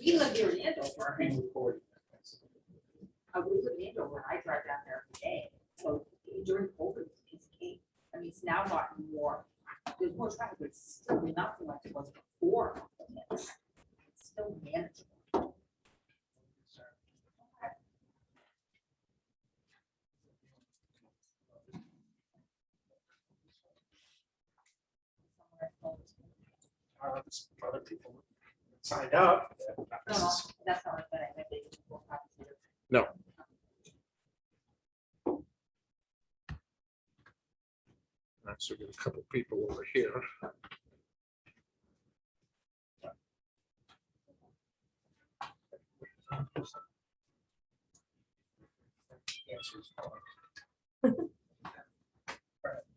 We live here in Andover, and Being recorded. we live in Andover, and I drive down there every day. So during COVID, it's a piece of cake. I mean, it's now gotten more, there's more traffic, but it's still nothing like it was before. It's still manageable. Other people signed up. No, that's not what I meant. They just will have to do it. No. So we got a couple people over here.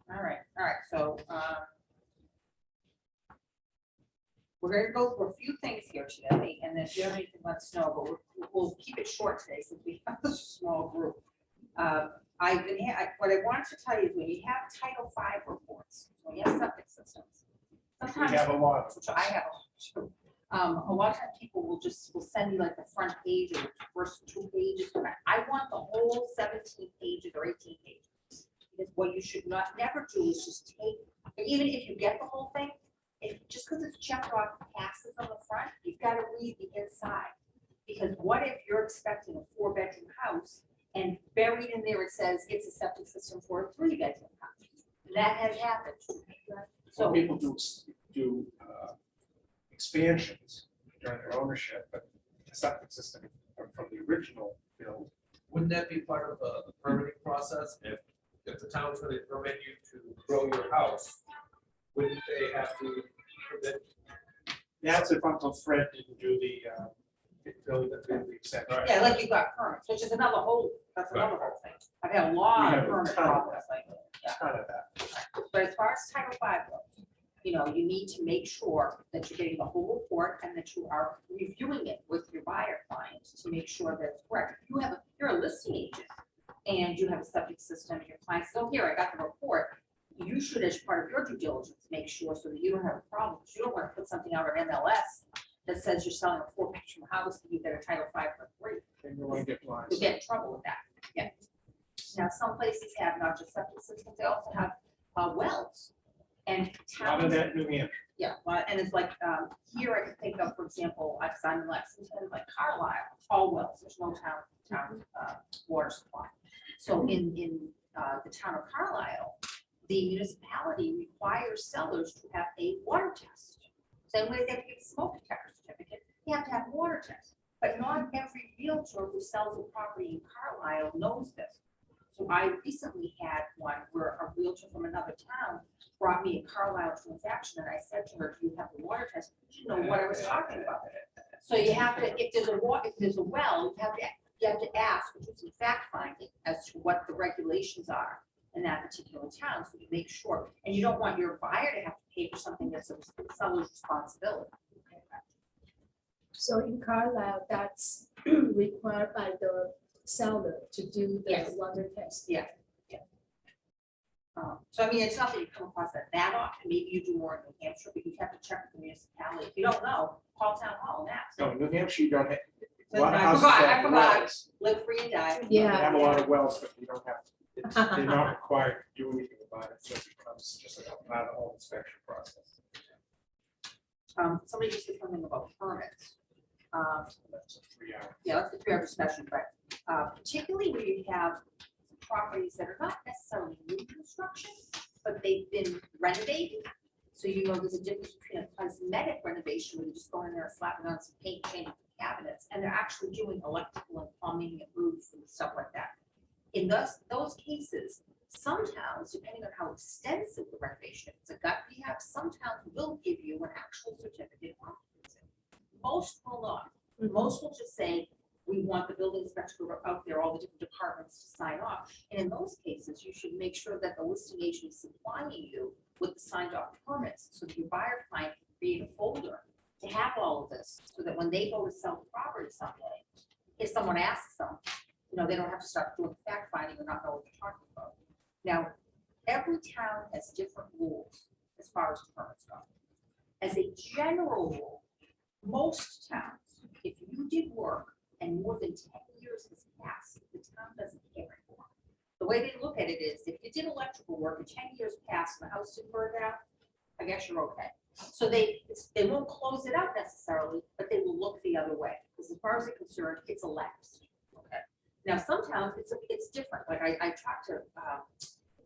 All right, so, we're gonna go through a few things here today, and then if you have anything, let us know, but we'll keep it short today since we have a small group. What I wanted to tell you is when you have Title V reports, when you have septic systems, We sometimes, have a lot. which I have, a lot of times people will send you like the front page or the first 2 pages. I want the whole 17 pages or 18 pages. Because what you should never do is just take, even if you get the whole thing, just because it's checked off passes on the front, you've got to read the inside. Because what if you're expecting a 4-bedroom house and buried in there it says it's a septic system for a 3-bedroom house? That has happened. So people do expansions during their ownership, but the septic system from the original build. Wouldn't that be part of the permitting process? If the town's going to permit you to grow your house, wouldn't they have to permit? That's if Uncle Fred didn't do the exception. Yeah, like you got permits, which is another whole thing. I've had a lot We of have a permit ton of problems like that. Yeah. Kind of that. But as far as Title V goes, you need to make sure that you're getting the whole report and that you are reviewing it with your buyer client to make sure that it's correct. If you're a listing agent and you have a septic system and your client says, oh, here, I got the report. You should, as part of your due diligence, make sure so that you don't have a problem. You don't want to put something out on MLS that says you're selling a 4-bedroom house and you get a Title V for free. And you're going to get blinds. You'll get in trouble with that. Yeah. Now, some places have not just septic systems, they also have wells. And A lot of towns, that in New Hampshire. yeah, well, and it's like, here I can think of, for example, like I'm in Lexington, like Carlisle, all wells, there's no town water supply. So in the town of Carlisle, the municipality requires sellers to have a water test. Same way they have to get a smoke detector certificate, they have to have a water test. But not every realtor who sells a property in Carlisle knows this. So I recently had one where a realtor from another town brought me a Carlisle transaction, and I said to her, do you have the water test? She didn't know what I was talking about. So you have to, if there's a well, you have to ask, which is in fact finding, as to what the regulations are in that particular town, so you make sure. And you don't want your buyer to have to pay for something that's a seller's responsibility. So in Carlisle, that's required by the seller to do the Yes. water test. Yeah, yeah. So I mean, it's not that you come across that often. Maybe you do more in New Hampshire, but you have to check with the municipality. If you don't know, call town hall and ask. No, in New Hampshire, you don't have. A I lot of houses forgot, have I forgot. wells. Live free and die. They Yeah. have a lot of wells, but you don't have, they're not required to do anything about it, so it becomes just not a whole inspection process. Somebody just said something about permits. That's a 3-hour. Yeah, that's the 3-hour discussion, but particularly where you have properties that are not necessarily new construction, but they've been renovated. So there's a difference between a cosmetic renovation where you just go in there and slapping on some paint, changing cabinets, and they're actually doing electrical and plumbing and roofs and stuff like that. In those cases, some towns, depending on how extensive the renovation, if it's a gut rehab, some towns will give you an actual certificate of occupancy. Most will not. Most will just say, we want the building inspector to go out there, all the different departments to sign off. And in those cases, you should make sure that the listing agent is supplying you with the signed off permits, so that your buyer client can create a folder to have all of this, so that when they go to sell the property someday, if someone asks them, they don't have to start doing fact finding or not know what they're talking about. Now, every town has different rules as far as permits go. As a general rule, most towns, if you did work and more than 10 years has passed, the town doesn't care anymore. The way they look at it is, if you did electrical work and 10 years passed and the house didn't burn down, I guess you're okay. So they won't close it out necessarily, but they will look the other way, because as far as they're concerned, it's elapsed. Okay. Now, some towns, it's different. Like I talked to, it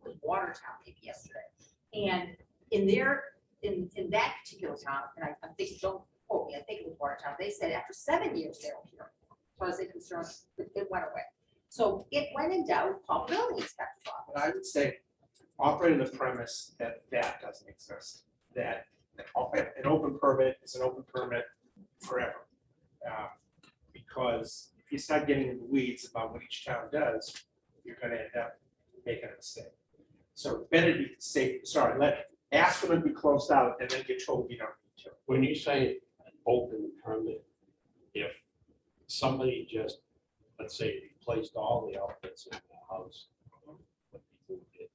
was Watertown maybe yesterday, and in that particular town, and I think, don't quote me, I think it was Watertown, they said after 7 years, they don't care. As far as they're concerned, it went away. So it went in doubt, called building inspector's office. But I would say, operating the premise that that doesn't exist, that an open permit is an open permit forever. Because if you start getting in the weeds about what each town does, you're gonna end up making a mistake. So it's better to be safe, ask for them to be closed out and then get told you don't need to. When you say an open permit, if somebody just, let's say, replaced all the outlets in the house, what people did,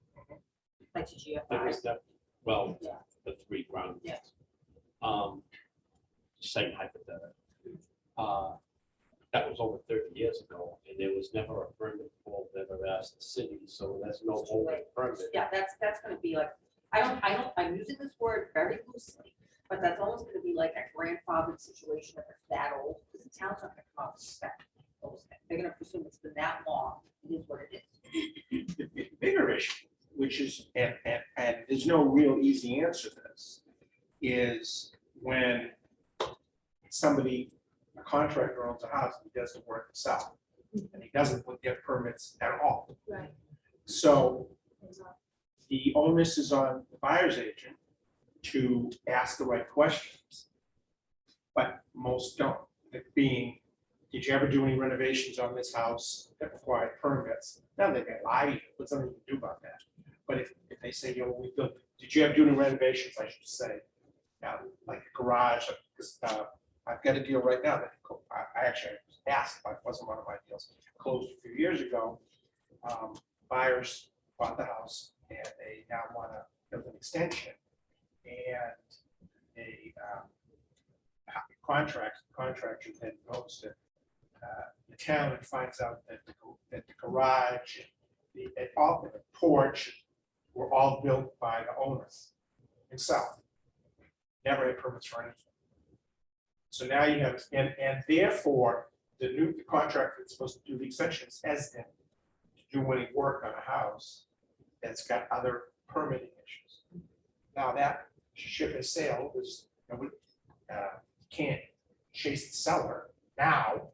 Like to there GFI. was that, well, Yeah. the 3 ground. Yeah. Same hypothetical. That was over 30 years ago, and there was never a permit pulled, never asked the city, so that's no open permit. Yeah, that's gonna be like, I'm using this word very loosely, but that's almost gonna be like a grandfathered situation if it's that old, because the town's not gonna come out and inspect those things. They're gonna presume it's been that long, it is what it is. The bigger issue, which is, and there's no real easy answer to this, is when somebody, a contractor owns a house, and he does the work himself, and he doesn't get permits at all. Right. So the onus is on the buyer's agent to ask the right questions. But most don't. It being, did you ever do any renovations on this house that required permits? Now they may lie to you, but something you can do about that. But if they say, you know, we built, did you ever do any renovations? I should say, like a garage, because I've got a deal right now that I actually asked, but it wasn't one of my deals. Closed a few years ago. Buyers bought the house and they now want to build an extension. And a contractor then goes to the town and finds out that the garage, and the porch were all built by the owner himself. Never had permits for anything. So now you have, and therefore, the contractor that's supposed to do the extensions has to do any work on a house that's got other permitting issues. Now that ship has sailed, because can't chase the seller now.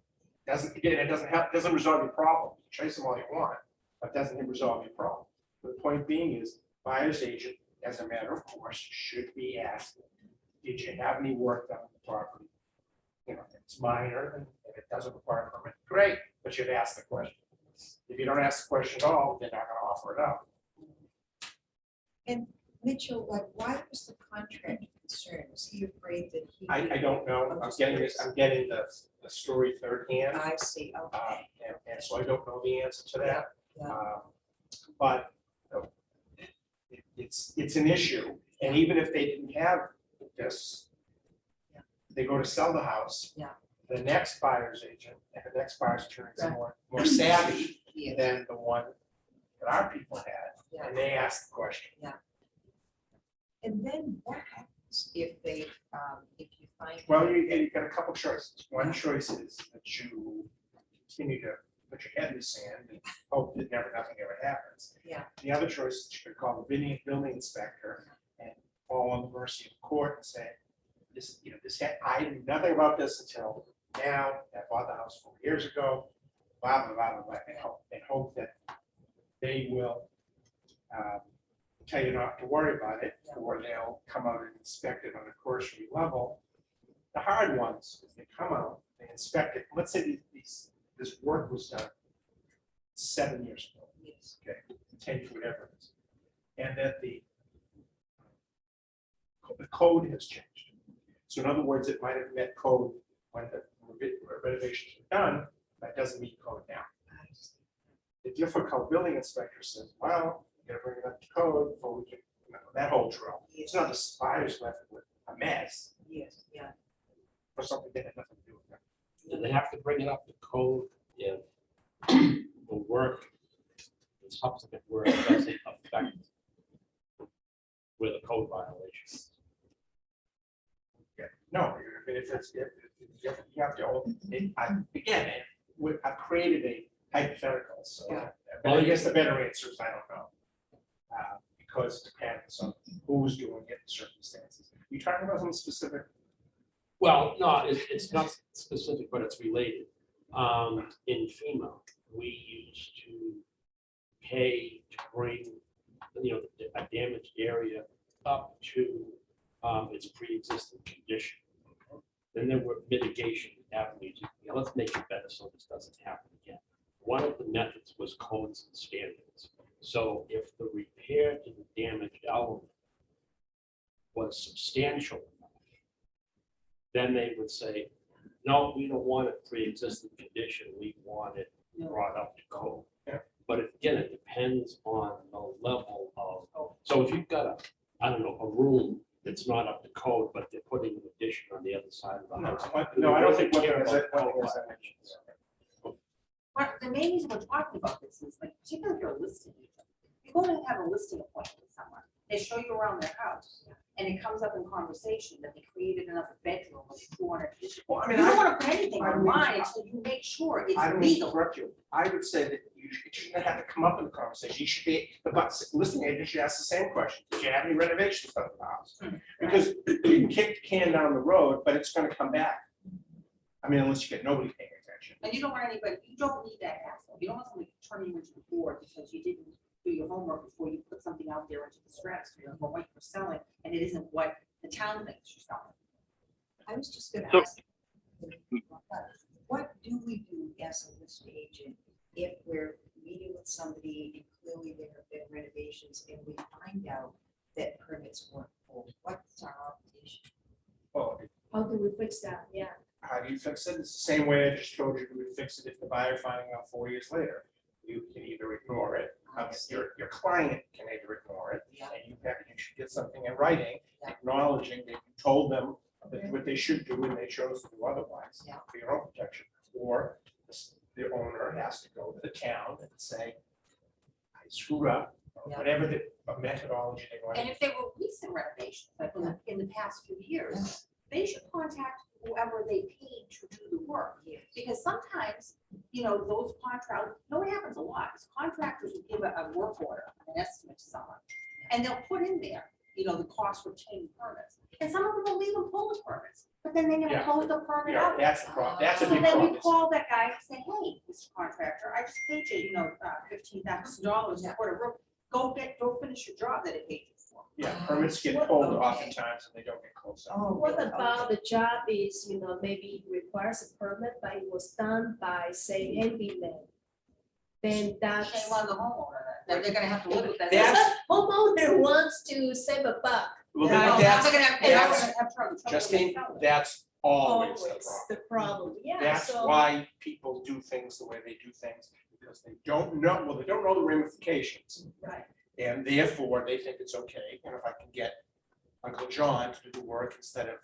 It doesn't resolve your problem. Chase them all you want, but doesn't resolve your problem. The point being is, buyer's agent, as a matter of course, should be asking, did you have any work done on the property? You know, if it's minor and if it doesn't require a permit, great, but you'd ask the question. If you don't ask the question at all, they're not gonna offer it up. And Mitchell, like, why was the contractor concerned? Was he afraid that he? I don't know. I'm getting the story third hand. I see, okay. And so I don't know the answer to that. Yeah. But it's an issue, and even if they didn't have this, Yeah. they go to sell the house. Yeah. The next buyer's agent and the next buyer's attorney is more savvy Yeah. than the one that our people had, Yeah. and they asked the question. And then what happens if they, if you find? Well, you got a couple choices. One choice is that you continue to put your head in the sand and hope that nothing ever happens. Yeah. The other choice is you could call the building inspector and fall on the mercy of the court and say, I knew nothing about this until now. I bought the house 4 years ago, blah, blah, blah, blah, and hope that they will tell you not to worry about it, or they'll come out and inspect it on a cursory level. The hard ones, if they come out, they inspect it. Let's say this work was done 7 years ago, Yes. okay, 10, whatever it is, and that the code has changed. So in other words, it might have met code when the renovations were done, but it doesn't meet code now. The difficult building inspector says, well, you gotta bring it up to code before we can, that whole drill. It's not the buyer's left with a mess Yes, yeah. for something that had nothing to do with it. And they have to bring it up to code if the work, the subsequent work doesn't affect with a code violation. No, I mean, if it's, if you have to, again, I've created a hypothetical, so. Yeah. But I guess the better answer is I don't know. Because it depends on who's doing it in circumstances. You talking about something specific? Well, no, it's not specific, but it's related. In FEMA, we used to pay to bring, a damaged area up to its pre-existing condition. Then there were mitigation avenues. Let's make it better so this doesn't happen again. One of the methods was codes and standards. So if the repair to the damaged element was substantial enough, then they would say, no, we don't want it pre-existing condition, we want it brought up to code. Yeah. But again, it depends on the level of, so if you've got a room that's not up to code, but they're putting an addition on the other side of the house. No, I don't think what Care is about it, what code is it? violations. Well, the main reason we're talking about this is like, particularly if you're a listing agent, you go to have a listing appointment with someone, they show you around their house, and it comes up in conversation that they created another bedroom with 200 additions. Well, I You mean, don't want to put anything I mean, online until you make sure it's I don't mean to legal. interrupt you. I would say that it shouldn't have to come up in the conversation. You should be, the listing agent should ask the same question. Did you have any renovations done to the house? Because you can kick the can down the road, but it's gonna come back. I mean, unless you get nobody paying attention. And you don't want anybody, you don't need that hassle. You don't want somebody turning you into the board because you didn't do your homework before you put something out there into the stratosphere for what you're selling, and it isn't what the town thinks you're selling. I was just gonna So- ask, what do we do as a listing agent if we're meeting with somebody and clearly there have been renovations and we find out that permits weren't pulled? What's our obligation? Well, How do we fix that? Yeah. how do you fix it? It's the same way I just told you you would fix it if the buyer finding out 4 years later. You can either ignore it, your client can either ignore it, Yeah. and you should get something in writing Yeah. acknowledging that you told them what they should do and they chose to do otherwise Yeah. for your own protection. Or the owner has to go to the town and say, I screwed up, or Yeah. whatever the methodology they want. And if they were recent renovations, like in the past few years, they should contact whoever they paid to do the work. Yes. Because sometimes, those contractors, what happens a lot, is contractors will give a work order, an estimate to someone, and they'll put in there, the cost for obtaining permits. And some of them will leave them pull the permits, but then they never Yeah. close the permit Yeah, out. that's the problem, that's a So big then problem. you call that guy and say, hey, Mr. Contractor, I just paid you, $15,000 to put a roof, go finish your job that it paid you for. Yeah, permits get What- pulled okay. oftentimes and they don't get closed out. Oh, What really? about the job is, maybe requires a permit, but it was done by, say, handyman? Then that's. Shame on the homeowner, then they're gonna have to live with that. That's- Homeowner wants to save a buck. Well, Yeah, then they're that's, gonna have- that's- they're gonna have trouble with Justine, selling it. that's always the Always problem. the problem, yeah, That's so. why people do things the way they do things, because they don't know the ramifications. Right. And therefore, they think it's okay, and if I can get Uncle John to do the work instead of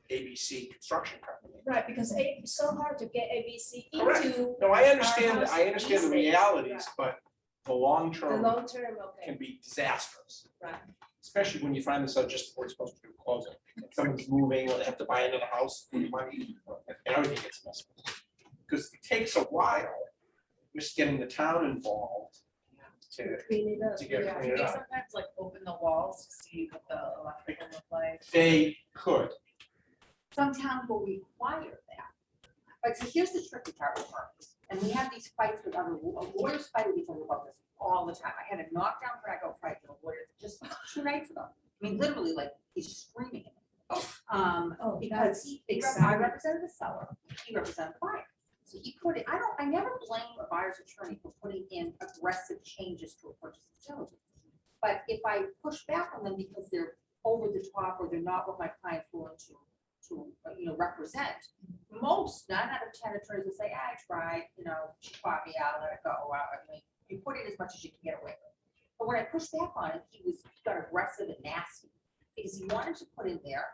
ABC Construction Company. Right, because it's so hard to get ABC Correct. into No, I understand, house I understand the these days, realities, but the long the term long term, can okay, be disastrous. right. Especially when you find this out just before it's supposed to do closing. If someone's moving or they have to buy another house with money, and everything gets messed up. Because it takes a while, just getting the town involved to Clean it up. get yeah. cleaned They up. sometimes like open the walls to see what the electrical look like. They could, Some towns will require that. But see, here's the tricky part with permits, and we have these fights with other lawyers fight with each other about this all the time. I had a knockdown drag out fight with a lawyer just 2 nights ago. I mean, literally, like, he's screaming at me. Oh, Because that's I exciting. represented the seller, he represented the buyer. So he put it, I never blame a buyer's attorney for putting in aggressive changes to a purchase intelligence. But if I push back on them because they're over the top or they're not what my client's willing to represent, most 9 out of 10 attorneys will say, I tried, she caught me out, let it go. I mean, you put in as much as you can get away with. But when I pushed back on it, he got aggressive and nasty. because he wanted to put in there,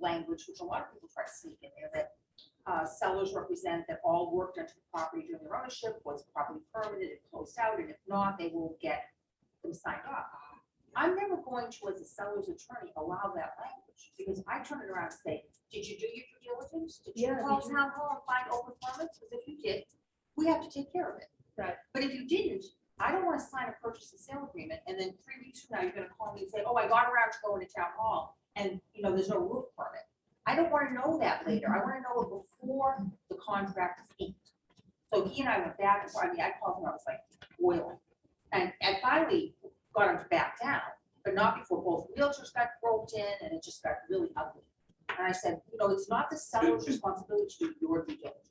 language, which a lot of people try to sneak in there, that sellers represent that all work done to the property during their ownership was properly permitted and closed out, and if not, they will get them signed off. I'm never going to, as a seller's attorney, allow that language, because I turn it around and say, did you do your due diligence? Did you Yeah, call did you- town hall and find open permits? Because if you did, we have to take care of it. Right. But if you didn't, I don't want to sign a purchase and sale agreement, and then 3 weeks from now, you're gonna call me and say, oh, I got around to going to town hall, and, there's no roof permit. I don't want to know that later. I want to know it before the contract is inked. So he and I went back and forth. I mean, I called him, I was like boiling. And finally got him to back down, but not before both realtors got roped in and it just got really ugly. And I said, it's not the seller's responsibility to do your due diligence.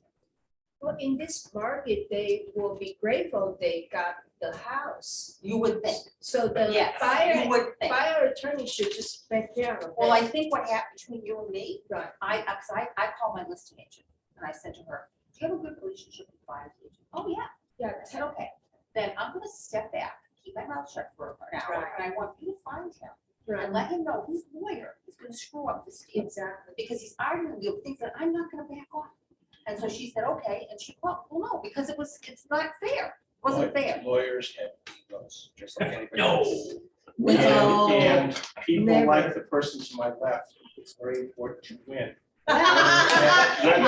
Well, in this market, they will be grateful they got the house. You would think. So the Yes, buyer, you would think. buyer attorney should just back down. on Well, that. I think what happened between you and me, Right. I called my listing agent and I said to her, do you have a good relationship with the buyer's agent? Oh, yeah. Yeah, I said, okay, then I'm gonna step back, keep my mouth shut for an hour, Right. and I want you to find him right, and let him know his lawyer is gonna screw up this deal. exactly. Because he's arguing with things that I'm not gonna back off. And so she said, okay, and she, well, no, because it's not fair, it wasn't fair. Lawyers have egos, just like anybody No. else. No. And people Never. like the person to my left, it's very important to win. Maybe.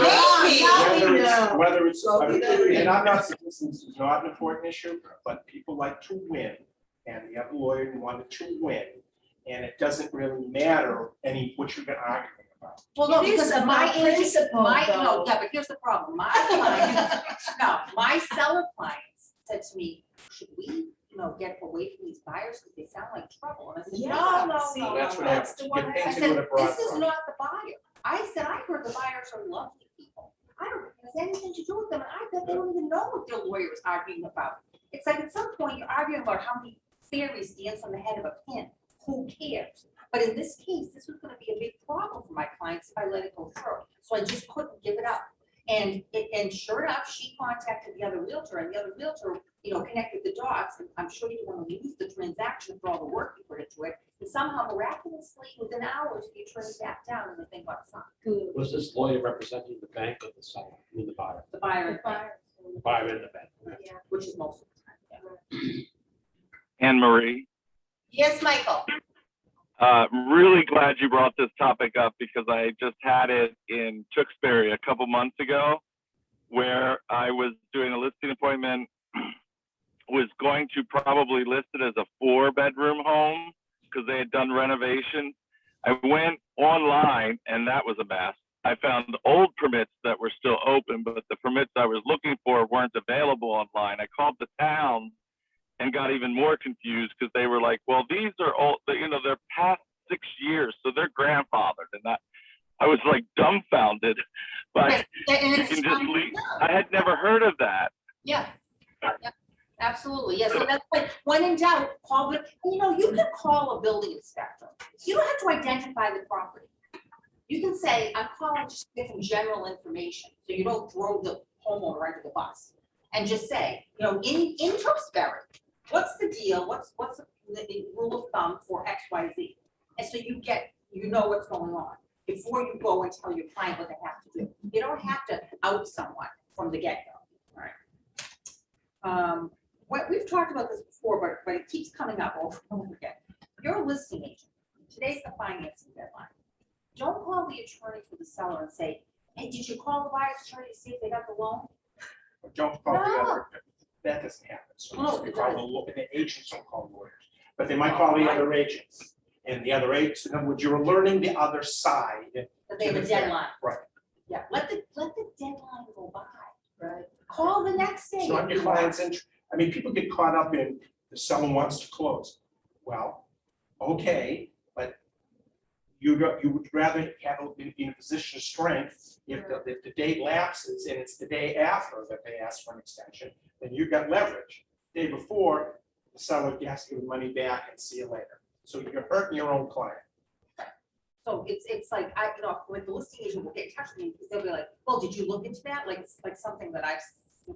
Whether it's, Well, we know. and I'm not saying this is not an important issue, but people like to win, and the other lawyer wanted to win, and it doesn't really matter what you're gonna argue about. Well, no, It is because my about agent, principle, no, though. yeah, but here's the problem, my clients, no, my seller clients said to me, should we, get away from these buyers, because they sound like trouble, and I said, Yeah, no, see, no, That's no, what no. happens. the You one get I I painted said, with a broad this is brush. not the buyer. I said, I heard the buyers are lovely people. I don't think it has anything to do with them, and I bet they don't even know what their lawyer is arguing about. It's like at some point, you're arguing about how many fairies dance on the head of a pin. Who cares? But in this case, this was gonna be a big problem for my clients if I let it go through. So I just couldn't give it up. And sure enough, she contacted the other realtor, and the other realtor, connected the dots, and I'm sure you don't want to lose the transaction for all the work you put into it. And somehow miraculously, within hours, the attorney backed down and the thing got signed. Good. Was this lawyer representing the bank or the seller, I mean, the buyer? The buyer, The and buyer, The buyer and the bank. yeah. which is most of the time. Yeah. Anne Marie, Yes, Michael. really glad you brought this topic up because I just had it in Tewksbury a couple months ago where I was doing a listing appointment, was going to probably list it as a 4-bedroom home because they had done renovation. I went online and that was a mess. I found old permits that were still open, but the permits I was looking for weren't available online. I called the town and got even more confused because they were like, well, these are all, they're past 6 years, so they're grandfathered. And I was like dumbfounded, but And you it's can just time to leave. know. I had never heard of that. Yeah. Yeah, absolutely. Yeah, so that's when in doubt, call the, you can call a building inspector. You don't have to identify the property. You can say, I'm calling just to get some general information, so you don't throw the homeowner under the bus. And just say, in Tewksbury, what's the deal? What's the rule of thumb for X, Y, Z? And so you know what's going on before you go and tell your client what they have to do. You don't have to out someone from the get-go, all right? We've talked about this before, but it keeps coming up over and over again. You're a listing agent. Today's the financing deadline. Don't call the attorney for the seller and say, hey, did you call the buyer's attorney to see if they got the loan? Don't call the No. other, that doesn't happen. So No, they it call the agents don't call lawyers, but they might call the other agents. And the other agents, in other words, you're learning the other side. That they have a To the fair, deadline. right. Yeah, let the deadline go by. Right. Call the next day. It's not your client's interest. I mean, people get caught up in the seller wants to close. Well, okay, but you would rather have it be in a position of strength if the date lapses and it's the day after that they ask for an extension, then you've got leverage. Day before, the seller has to give the money back and see you later. So you're hurting your own client. So it's like, when the listing agent will get in touch with me, because they'll be like, well, did you look into that? Like, it's like something that I've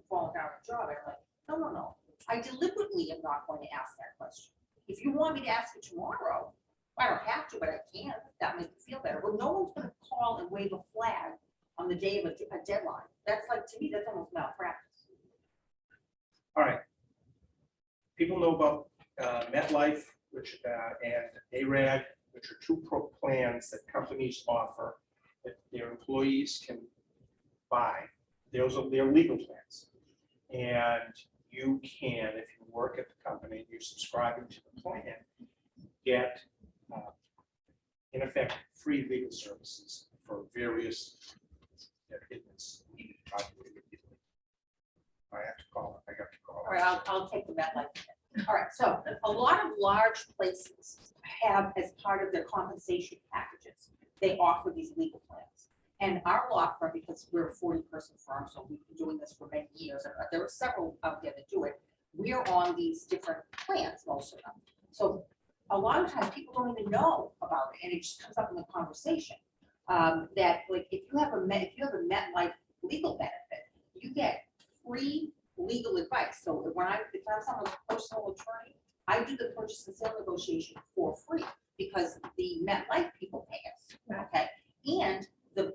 fallen down a job. I'm like, no. I deliberately am not going to ask that question. If you want me to ask it tomorrow, I don't have to, but I can, if that makes me feel better. Well, no one's gonna call and wave a flag on the day of a deadline. That's like, to me, that's almost malpractice. All right. People know about MetLife, which, and ARAG, which are two plans that companies offer that their employees can buy. Those are their legal plans. And you can, if you work at the company, and you're subscribing to the plan, get, in effect, free legal services for various business. I have to call it. I got to call All it. right, I'll take the MetLife. All right, so a lot of large places have, as part of their compensation packages, they offer these legal plans. And our law firm, because we're a 40-person firm, so we've been doing this for many years, and there are several out there that do it. We are on these different plans, most of them. So a lot of times people don't even know about it, and it just comes up in the conversation. That like if you have a MetLife legal benefit, you get free legal advice. So if I'm someone's personal attorney, I do the purchase and sale negotiation for free because the MetLife people pay us. Okay, and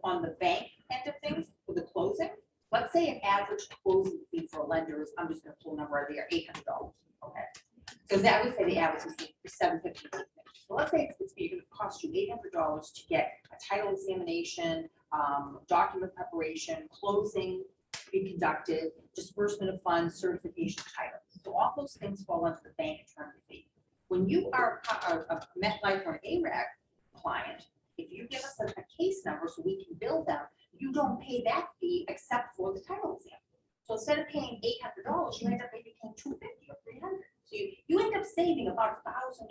on the bank end of things for the closing, let's say an average closing fee for a lender is, I'm just going to pull a number out there, $800. Okay, so that would say the average is $750. So let's say it's going to cost you $800 to get a title examination, document preparation, closing to be conducted, disbursement of funds, certification of title. So all those things fall under the bank attorney fee. When you are a MetLife or an ARAG client, if you give us a case number so we can bill them, you don't pay that fee except for the title exam. So instead of paying $800, you end up maybe paying $250 or $300. So you end up saving about $1,000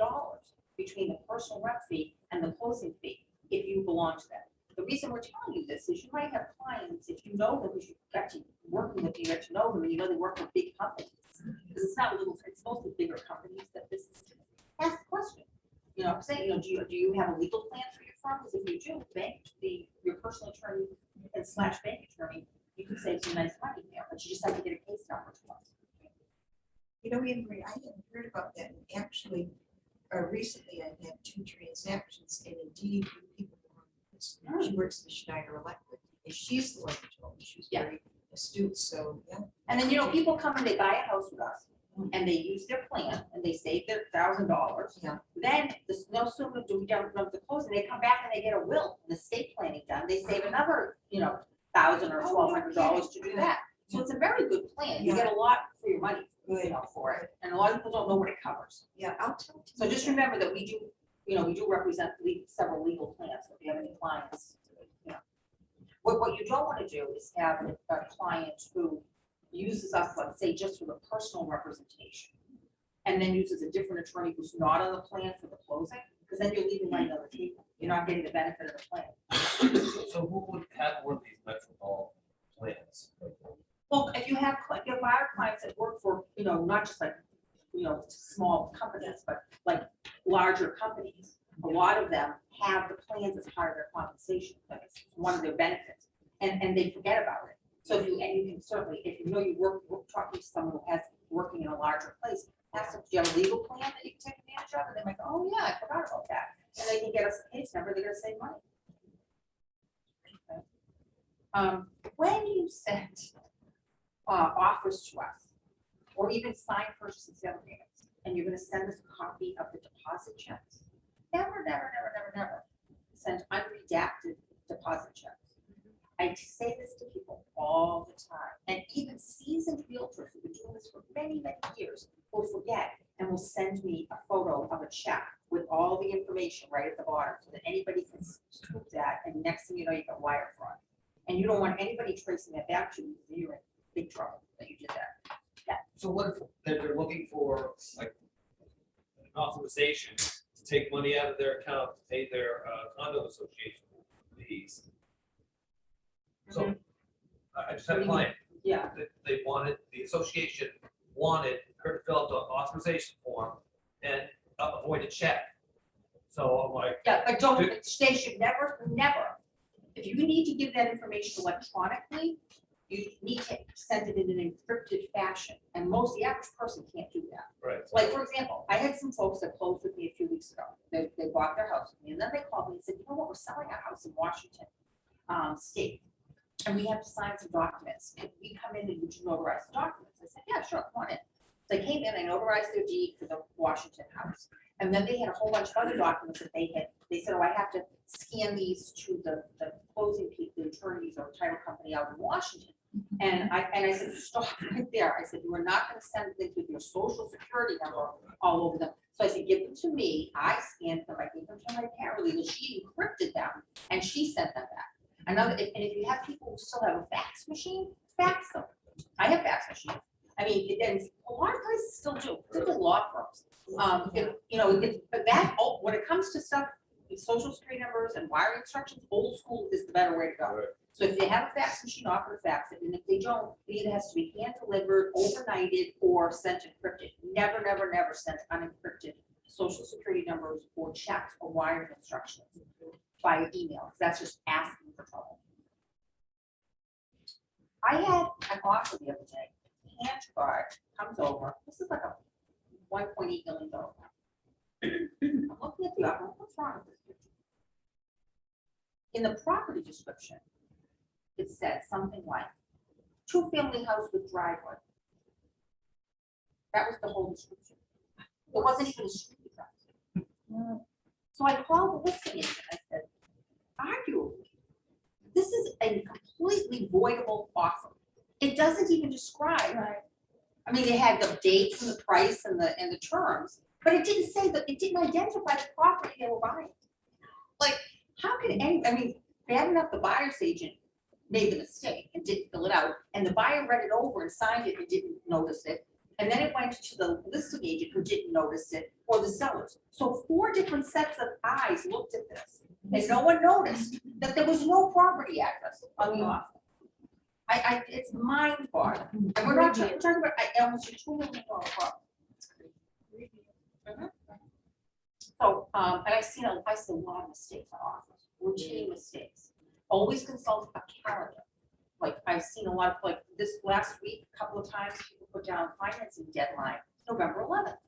between the personal rep fee and the closing fee if you belong to them. The reason we're telling you this is you might have clients, if you know them, because you got to working with, you get to know them, and you know they work with big companies. Because it's not little, it's mostly bigger companies that this is. Ask the question. You know what I'm saying? You know, do you have a legal plan for your firm? Because if you do, your personal attorney and / bank attorney, you can save some nice money there, but you just have to get a case number to us. You know, Anne Marie, I hadn't heard about that, and actually, recently I had 2 transactions, and indeed, people, she works for Schneider Electric, and she's the one who told me, she's Yeah. very astute, so, yeah. And then, you know, people come and they buy a house with us and they use their plan and they save their $1,000. Yeah. Then no sooner do we done the closing, they come back and they get a will and estate planning done. They save another, you know, $1,000 or $1,200 to do that. So it's a very good plan. You get a lot for your money, you know, for it. And a lot of people don't know what it covers. Yeah, I'll tell you. So just remember that we do, you know, we do represent several legal plans. So if you have any clients, you know. What you don't want to do is have a client who uses us, let's say, just for the personal representation, and then uses a different attorney who's not on the plan for the closing, because then you're leaving money on the table. You're not getting the benefit of the plan. So who would have one of these Metropole plans? Well, if you have our clients that work for, you know, not just like, you know, small companies, but like larger companies, a lot of them have the plans as part of their compensation. Like it's one of their benefits, and they forget about it. So if you can certainly, if you know you work talking to someone who has working in a larger place, ask them, do you have a legal plan that you can take advantage of? And they might go, oh yeah, I forgot about that. And they can get us a case number, they're gonna save money. Okay. When you send offers to us, or even sign purchase and sale agreements, and you're gonna send us a copy of the deposit checks, never send unredacted deposit checks. I say this to people all the time, and even seasoned realtors who've been doing this for many, many years will forget and will send me a photo of a check with all the information right at the bottom so that anybody can scoop that, and next thing you know, you got wire fraud. And you don't want anybody tracing that back to you, because you're in big trouble that you did that. So what if they're looking for like an authorization to take money out of their account to pay their condo association fees? So I just had a client. Yeah. They wanted, the association wanted her to fill out the authorization form and avoid a check. So I'm like, Yeah, but don't, they should never, if you need to give that information electronically, you need to send it in an encrypted fashion, and the average person can't do that. Right. Like, for example, I had some folks that closed with me a few weeks ago. They bought their house with me, and then they called me and said, you know what, we're selling our house in Washington State, and we have to sign some documents. Can we come in and would you notarize the documents? I said, yeah, sure, come on in. So they came in, I notarized their deed for the Washington house. And then they had a whole bunch of other documents that they said, oh, I have to scan these to the closing people, the attorneys or title company out in Washington. And I said, stop right there. I said, you are not gonna send things with your social security number all over them. So I said, give them to me. I scanned them, I gave them to my paralegal. She encrypted them and she sent them back. And if you have people who still have a fax machine, fax them. I have fax machines. I mean, and a lot of places still do, particularly law firms. But when it comes to stuff, with social security numbers and wiring instructions, old school is the better way to go. Right. So if they have a fax machine, offer to fax it, and if they don't, it either has to be hand delivered, overnighted, or sent encrypted. Never, never, never send unencrypted social security numbers or checks or wiring instructions via email, because that's just asking for trouble. I had an offer the other day. Hand guard comes over. This is like a $1.8 million. I'm looking at the offer. What's wrong with this picture? In the property description, it said something like 2-family house with driveway. That was the whole description. It wasn't even a street address. So I called the listing agent. I said, arguably, this is a completely voidable offer. It doesn't even describe. Right. I mean, they had the dates and the price and the terms, but it didn't say that, it didn't identify the property they were buying. Like, how could bad enough the buyer's agent made the mistake and didn't fill it out, and the buyer read it over and signed it and didn't notice it, and then it went to the listing agent who didn't notice it, or the sellers. So 4 different sets of eyes looked at this, and no one noticed that there was no property address on the offer. It's mind-boggling. And we're not talking about almost a $2 million property. So, and I see a lot of mistakes on offers, routine mistakes. Always consult a calendar. Like, I've seen a lot of, like, this last week, a couple of times, people put down financing deadline, November 11th.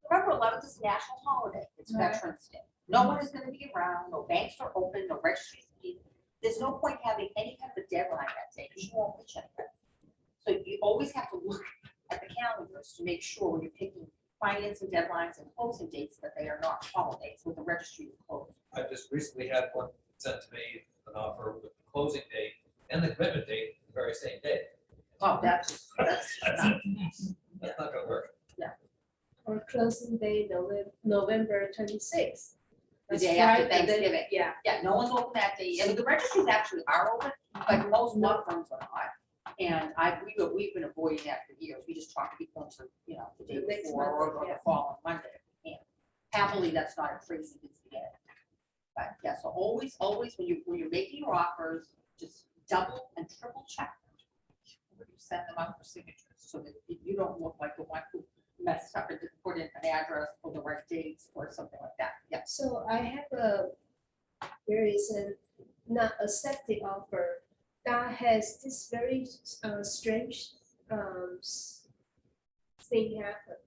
November 11th is national holiday. It's Veterans Day. No one is gonna be around, no banks are open, no registries. There's no point having any kind of a deadline that day, because you won't reach anybody. So you always have to look at the calendars to make sure when you're picking financing deadlines and closing dates that they are not holidays with the registry closed. I just recently had one sent to me, an offer with the closing date and the commitment date the very same day. Oh, that's That's not gonna work. Or closing day, November 26th. the day after That's Friday, Thanksgiving. Yeah. Yeah, no one's open that day. I mean, the registries actually are open, but most law firms are not. And we've been avoiding that for years. We just talk to people until, the day The next before or Monday, the following Monday. And happily, that's not a crazy beginning. But yeah, so always when you're making your offers, just double and triple check when you send them out for signatures, so that you don't look like the one who messed up and didn't put in an address or the right dates or something like that. Yeah. So I have there is a not accepted offer that has this very strange thing happen.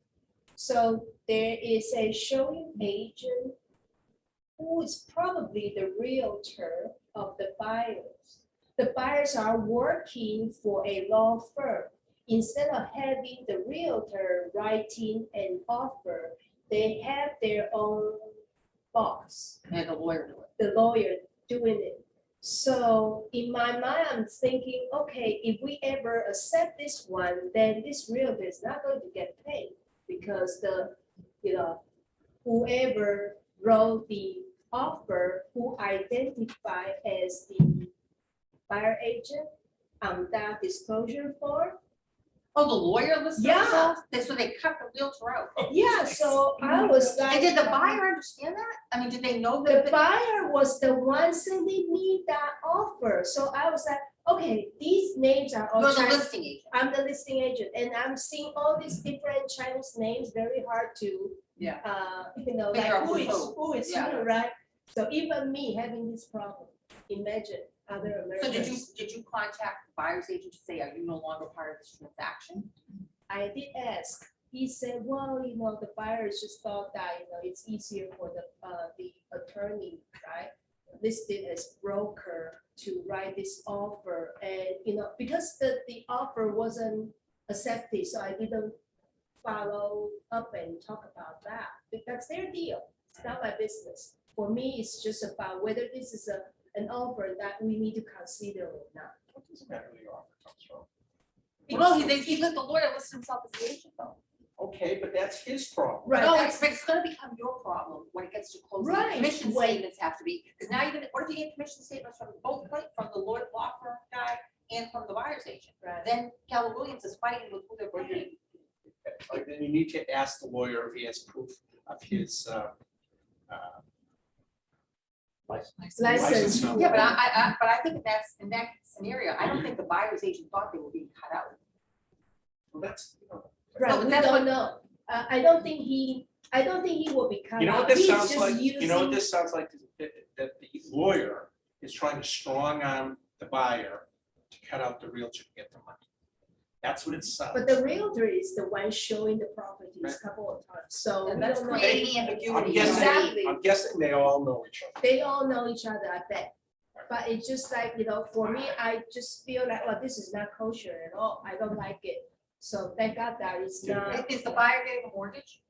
So there is a showing agent who is probably the realtor of the buyers. The buyers are working for a law firm. Instead of having the realtor writing an offer, they have their own boss, And the lawyer do it. the lawyer doing it. So in my mind, I'm thinking, okay, if we ever accept this one, then this realtor is not going to get paid because whoever wrote the offer, who identified as the buyer agent on that disclosure form. Oh, the lawyer listed Yeah. themselves? So they cut the realtor out. Yeah, so I was like. And did the buyer understand that? I mean, did they know that? The buyer was the one sending me that offer, so I was like, okay, these names are all You're the Chinese. listing agent. I'm the listing agent, and I'm seeing all these different Chinese names, very hard to. Yeah. Like Figure out who who's is, who is Yeah. who, right? So even me having this problem, imagine other So Americans. did you contact the buyer's agent to say, are you no longer part of this transaction? I did ask. He said, well, the buyers just thought that, it's easier for the attorney, right? Listed as broker to write this offer and, because the offer wasn't accepted, so I didn't follow up and talk about that. But that's their deal. It's not my business. For me, it's just about whether this is an offer that we need to consider or not. What does matter who the offer comes from? Well, he let the lawyer list himself as the agent though. Okay, but that's his problem. Right. No, that's- it's gonna become your problem when it gets to closing. Right. Commission When- statements have to be, because now you're gonna, what if you get commission statements from both, from the lawyer, law firm guy and from the buyer's agent? Right. Then Keller Williams is fighting with who they're paying. Then you need to ask the lawyer if he has proof of his License. number. Yeah, but I think in that scenario, I don't think the buyer's agent thought they were being cut out. Well, that's, Right, but we that's don't know. I don't think he will be cut you know what out. this He's sounds just like? You know what using- this sounds like? That the lawyer is trying to strong arm the buyer to cut out the realtor to get the money. That's what it sounds. But the realtor is the one showing the properties Right. a couple of times, so we And that's don't know. creating I'm ambiguity. Exactly. guessing they all know each other. They all know each other, I bet. But it's just like, for me, I just feel like, well, this is not kosher at all. I don't like it. So thank God that it's not, Is the buyer getting a mortgage?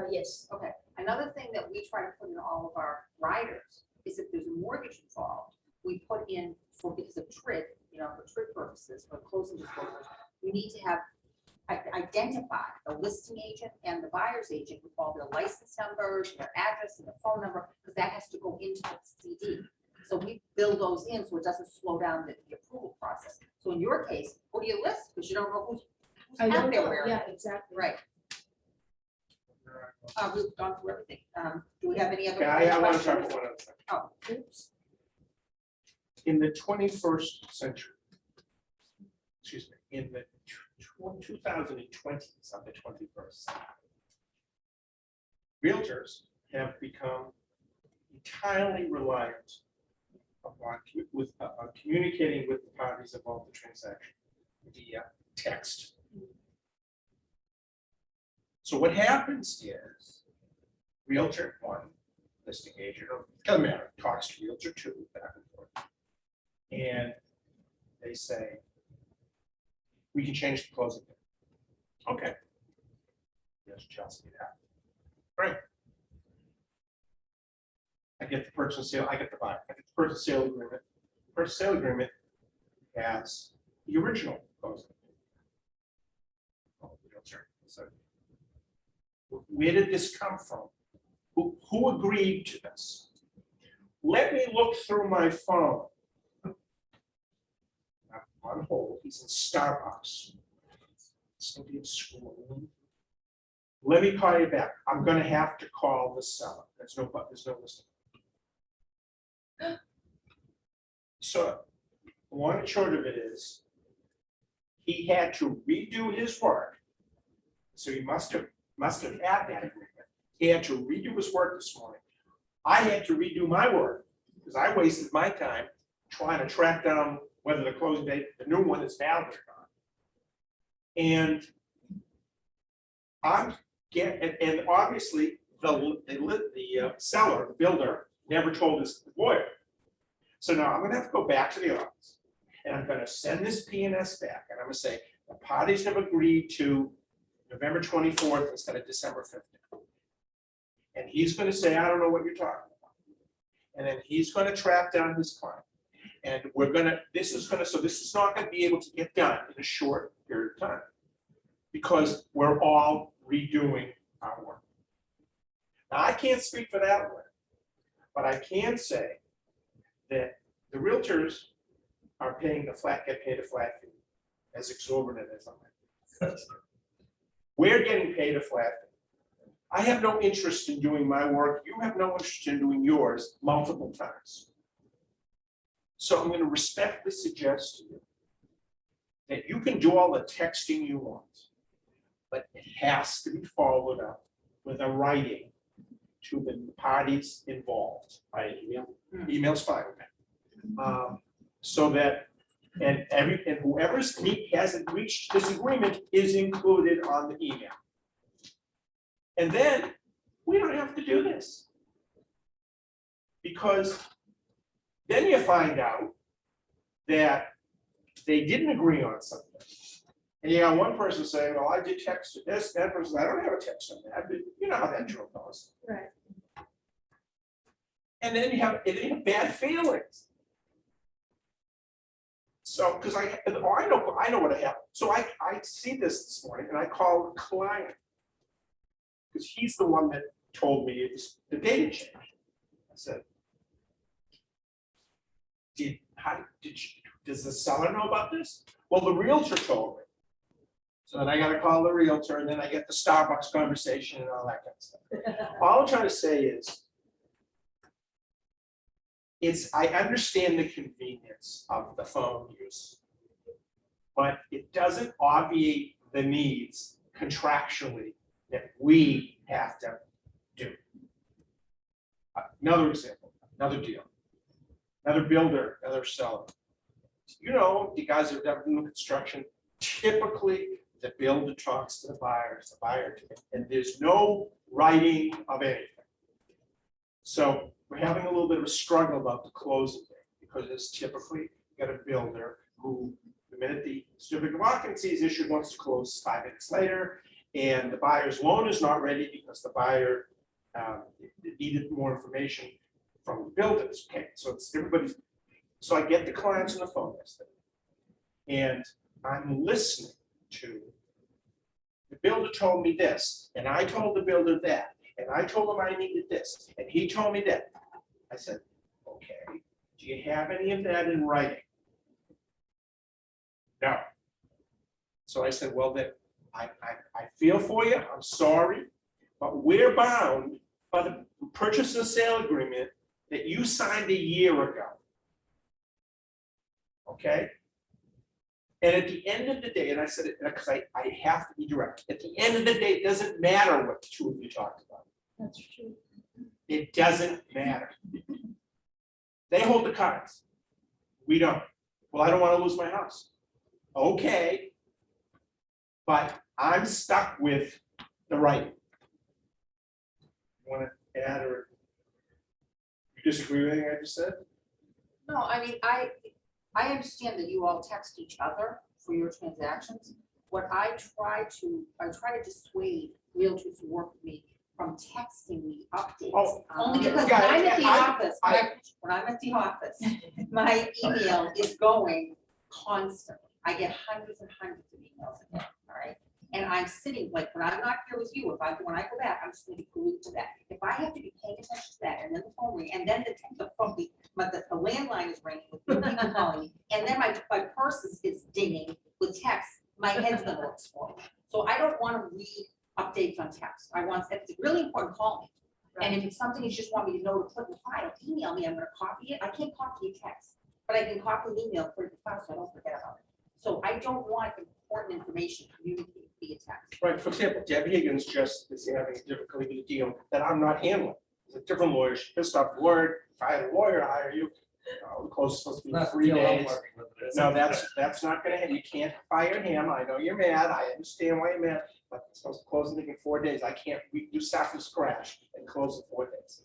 yes. Okay, another thing that we try to put in all of our riders is if there's a mortgage involved, we put in because of TRID, for TRID purposes, for closing disclosures, we need to have identify the listing agent and the buyer's agent with all their license numbers, their address and their phone number, because that has to go into the CD. So we build those in so it doesn't slow down the approval process. So in your case, who do you list? Because you don't know who's I out don't there know, where. yeah, exactly. Right. We've gone through everything. Do we have any other? Okay, I want to talk questions? about one other thing. Oh, Oops. In the 21st century, excuse me, in the 2020s, not the 21st, realtors have become entirely reliant upon communicating with the parties involved in the transaction via text. So what happens is realtor one, listing agent, or doesn't matter, talks to realtor two, back and forth. And they say, we can change the closing date. Okay. Yes, Chelsea, that. Great. I get the purchase and sale, I get the buyer, I get the purchase and sale agreement. Purchase and sale agreement has the original closing. Oh, realtor, so where did this come from? Who agreed to this? Let me look through my phone. I'm on hold, he's in Starbucks. Somebody in school. Let me call you back. I'm gonna have to call the seller. There's no listing. So, long and short of it is, he had to redo his work. So he must have had that agreement. He had to redo his work this morning. I had to redo my work because I wasted my time trying to track down whether the closing date, the new one is valid or not. And and obviously the seller, the builder, never told his lawyer. So now I'm gonna have to go back to the office and I'm gonna send this P&S back and I'm gonna say, the parties have agreed to November 24th instead of December 15th. And he's gonna say, I don't know what you're talking about. And then he's gonna track down his client. And this is not gonna be able to get done in a short period of time. Because we're all redoing our work. Now, I can't speak for that one, but I can say that the realtors are paying get paid a flat fee, as exorbitant as I'm. We're getting paid a flat fee. I have no interest in doing my work. You have no interest in doing yours multiple times. So I'm going to respectfully suggest to you that you can do all the texting you want, but it has to be followed up with a writing to the parties involved. By email. Email's fine with me. So that And hasn't reached this agreement is included on the email. And then we don't have to do this. Because then you find out that they didn't agree on something. And you got one person saying, well, I did text this, that person, I don't have a text on that, but you know how that joke goes. Right. And then you have bad feelings. So, because I know what happened. So I see this morning and I call the client. Because he's the one that told me the data changed. I said, does the seller know about this? Well, the realtor told me. So then I gotta call the realtor and then I get the Starbucks conversation and all that kind of stuff. All I'm trying to say is, I understand the convenience of the phone use, but it doesn't obviate the needs contractually that we have to do. Another example, another deal, another builder, another seller. You know, the guys that have done new construction, typically the builder talks to the buyers, the buyer, and there's no writing of anything. So we're having a little bit of a struggle about the closing date because it's typically got a builder who, the minute the certificate of occupancy is issued, wants to close 5 minutes later, and the buyer's loan is not ready because the buyer needed more information from the builders. Okay, so it's everybody's. So I get the clients on the phone yesterday, and I'm listening to the builder told me this, and I told the builder that, and I told him I needed this, and he told me that. I said, okay, do you have any of that in writing? No. So I said, well, then I feel for you, I'm sorry, but we're bound by the purchase and sale agreement that you signed a year ago. Okay? And at the end of the day, and I said it because I have to be direct, at the end of the day, it doesn't matter what the two of you talked about. That's true. It doesn't matter. They hold the cards. We don't. Well, I don't want to lose my house. Okay. But I'm stuck with the right. Want to add or you disagree with anything I just said? No, I mean, I understand that you all text each other for your transactions. What I try to dissuade realtors who work with me from texting me updates. Oh, Only because yeah, when I'm at the I- office, when I'm at the office, my email is going constantly. I get hundreds and hundreds of emails a day, all right? And I'm sitting, like, when I'm not here with you, when I go back, I'm just gonna be glued to that. If I have to be paying attention to that, and then the phone ring, and then the landline is ringing with people calling me, and then my purse is dinging with text, my head's gonna explode. So I don't wanna read updates on text. I want, if it's really important, call me. And if it's something you just want me to know to put in the file, email me, I'm gonna copy it. I can't copy a text, but I can copy an email, put it in the file, so I don't forget about it. So I don't want important information communicated via text. Right, for example, Debbie Higgins just is having difficulty with a deal that I'm not handling. It's a different lawyer, she pissed off the word, if I had a lawyer hire you, the close is supposed to be Not 3 the deal I'm days. working with, it is. No, that's not gonna happen, you can't fire him, I know you're mad, I understand why you're mad, but it's supposed to close in 4 days, I can't, you start from scratch and close in 4 days.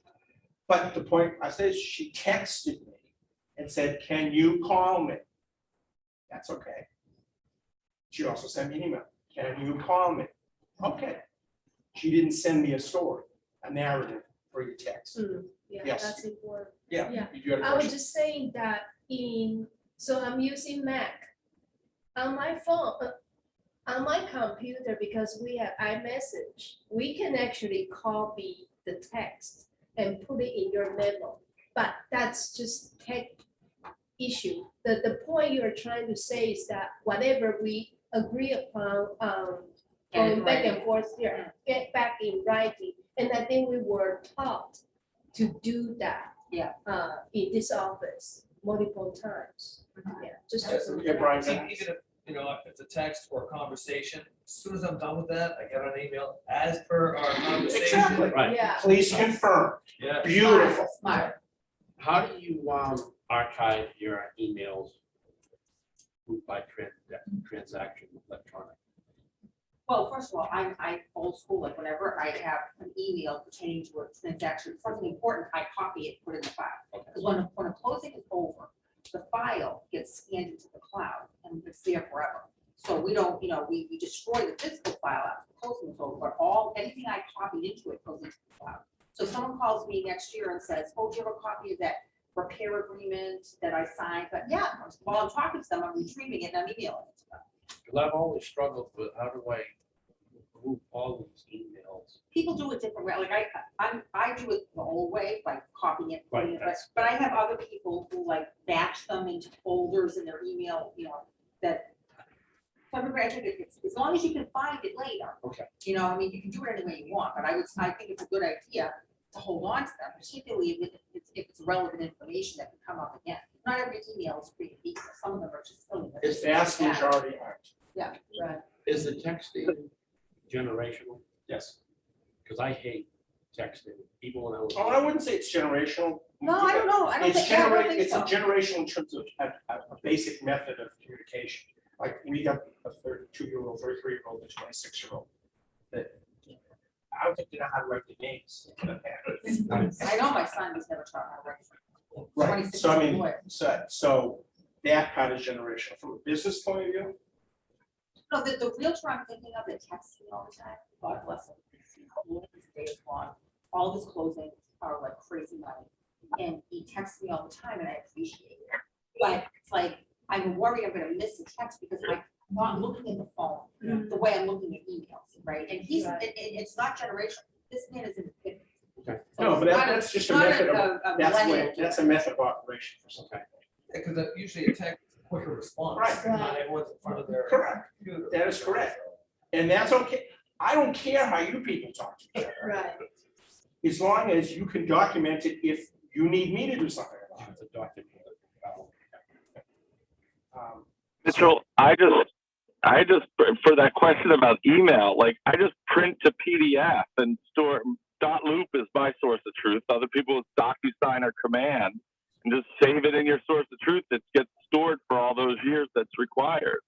But the point, I said, she texted me and said, can you call me? That's okay. She also sent me an email, can you call me? Okay. She didn't send me a story, a narrative for your text. Yeah, Yes. that's important. Yeah. Yeah. You had a I was question? just saying that so I'm using Mac. On my phone, on my computer, because we have iMessage, we can actually copy the text and put it in your memo. But that's just tech issue. The point you're trying to say is that whatever we agree upon, going back and forth here, get back in writing. And I think we were taught to do that. Yeah. In this office multiple times. Yeah, just. Yeah, Brian, Even if, you know, if it's a text or a conversation, as soon as I'm done with that, I get an email as per our conversation. Exactly. Right. Yeah. Please confirm. Yeah. Beautiful. Smart. How do you archive your emails by transaction electronic? Well, first of all, I'm old school, like whenever I have an email pertaining to a transaction, something important, I copy it, put it in the file. Because when a closing is over, the file gets scanned into the cloud and it's there forever. So we don't, we destroy the physical file after the closing is over, but anything I copied into it goes into the cloud. So if someone calls me next year and says, oh, do you have a copy of that repair agreement that I signed? But yeah, while I'm talking to them, I'm retrieving it and I'm emailing it to them. Because I've always struggled with how do I group all these emails? People do it different way, like I do it the old way, like copying it, putting it, Right, but I have other people who like batch them into folders in their email, that. So I think it's, as long as you can find it later. Okay. I mean, you can do it any way you want, but I think it's a good idea to hold on to them, particularly if it's relevant information that can come up again. Not every email is created equal, some of them are just silly. It's vast majority aren't. Yeah, right. Is the texting generational? Yes. Because I hate texting, even when I was. Oh, I wouldn't say it's generational. No, I don't know, I don't It's think, yeah, I don't think it's a so. generational in terms of a basic method of communication. Like we got a 32-year-old, 33-year-old, a 26-year-old. That I don't think they know how to write the names. I know my son was never taught how to write. Right, 26 so I mean, lawyer. so that part is generational. From a business point of view, No, the realtor I'm thinking of that texts me all the time, God bless him. Days long, all his closings are like crazy money. And he texts me all the time and I appreciate it. But it's like, I'm worried I'm gonna miss a text because I'm not looking at the phone the way I'm looking at emails, right? And it's not generational. This man is in the fifties. Okay. So No, it's but not that's just a not method of- millennial. that's a method of operation for something. Because usually a text is a quicker response. Right. Not everyone's in front of their. Correct. computer. That is correct. And that's okay. I don't care how you people talk to each other. Right. As long as you can document it if you need me to do something about It's a document. it. Um, Mitchell, I just, for that question about email, like I just print to PDF and store, .loop is my source of truth. Other people's DocuSign or Command, and just save it in your source of truth that gets stored for all those years that's required.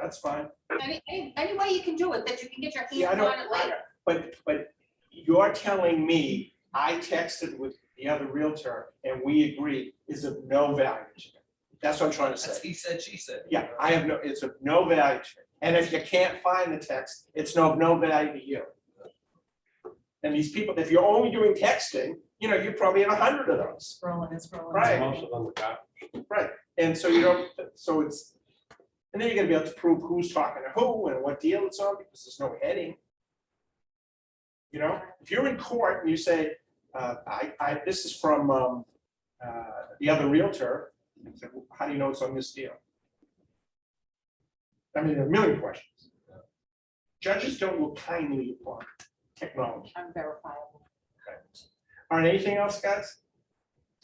That's fine. Any way you can do it, that you can get your Yeah, I hands don't- on it later. But you're telling me I texted with the other realtor and we agreed is of no value to me. That's what I'm trying to That's say. he said, she said. Yeah, it's of no value to me. And if you can't find the text, it's of no value to you. And these people, if you're only doing texting, you probably have 100 of those. Scrolling. Right. Most of them are garbage. Right. And so so it's, and then you're gonna be able to prove who's talking to who and what deal it's on because there's no heading. If you're in court and you say, this is from the other realtor, I said, well, how do you know it's on this deal? I mean, there are a million questions. Judges don't look kindly upon technology. Unverifiable. All right, anything else, guys?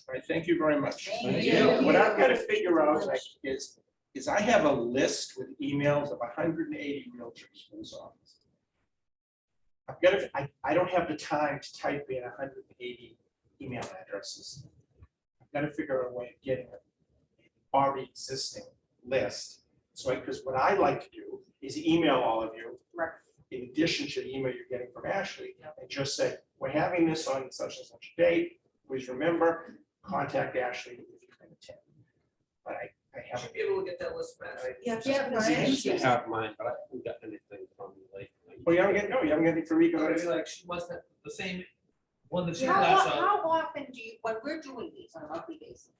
All right, thank you very much. Thank you. What I've got to figure out is I have a list with emails of 180 realtors for this office. I've got to, I don't have the time to type in 180 email addresses. I've got to figure out a way of getting an already existing list. So, because what I like to do is email all of you, Right. in addition to the email you're getting from Ashley, and just say, we're having this on such and such a date. Please remember, contact Ashley if you can attend. But I You haven't. should be able to get that list back. Yeah, Yeah, just I Brian. used to have mine, but I haven't got anything from you lately. Oh, you haven't got, no, you haven't got anything for Rico. It's like she must have the same one that she How, has how often do you, when we're doing these on a monthly basis,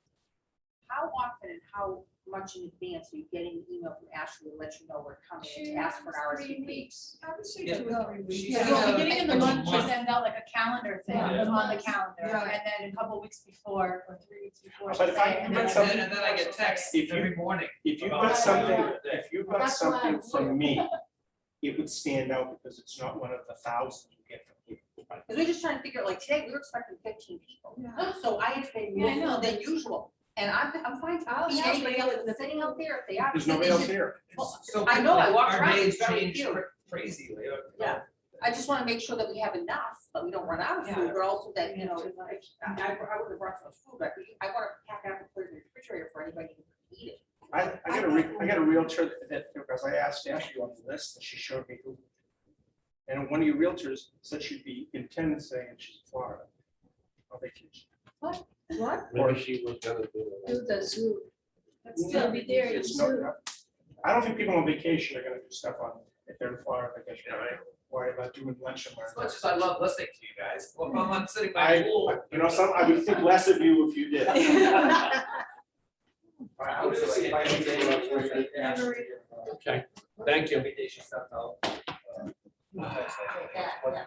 how often and how much in advance are you getting an email from Ashley to let you know we're coming and to ask for an 3 RSVP? weeks. I would say Yeah. 2 or 3 weeks. She Yeah, said, well, beginning of the it's a month, she month. sends out like a calendar thing Yeah. on the calendar, Yeah. and then a couple weeks before, or 3 weeks before. But she'll if I say, can and get then- something- And then I get texts If you- every morning. If you've about got it. something, Yeah. if you've got That's why something I'm from me, it would stand out because it's not one of the thousands you get from people. Because we're just trying to figure out, like today, we were expecting 15 people. Yeah. So I had to pay Yeah, I more know. than usual. And I'm fine I'll to meet help anybody you else with that's the sitting out there if they are. There's nobody else here. Well, So I know, I walked our around, days it's very change few. crazily. Yeah. I just want to make sure that we have enough, but we don't run out of food, but also that, if I would have brought some food, but I want to pack it up and put it in the refrigerator for anybody who can eat it. I got I got a realtor that, because I asked Ashley on the list, and she showed me who. And one of your realtors said she'd be in Tennessee, and she's in Florida on vacation. What? Maybe she was gonna do it. Do the zoo. That's It's gonna be there in It's not- zoo. I don't think people on vacation are gonna do stuff on, if they're in Florida vacation, right? Worry about doing lunch somewhere. As much as I love listening to you guys, well, if I'm sitting by I, the pool. you know, I would think less of you if you did. I I'll would do say, it. I would say, Okay, thank you. Vacation stuff, I'll. Yeah, yeah.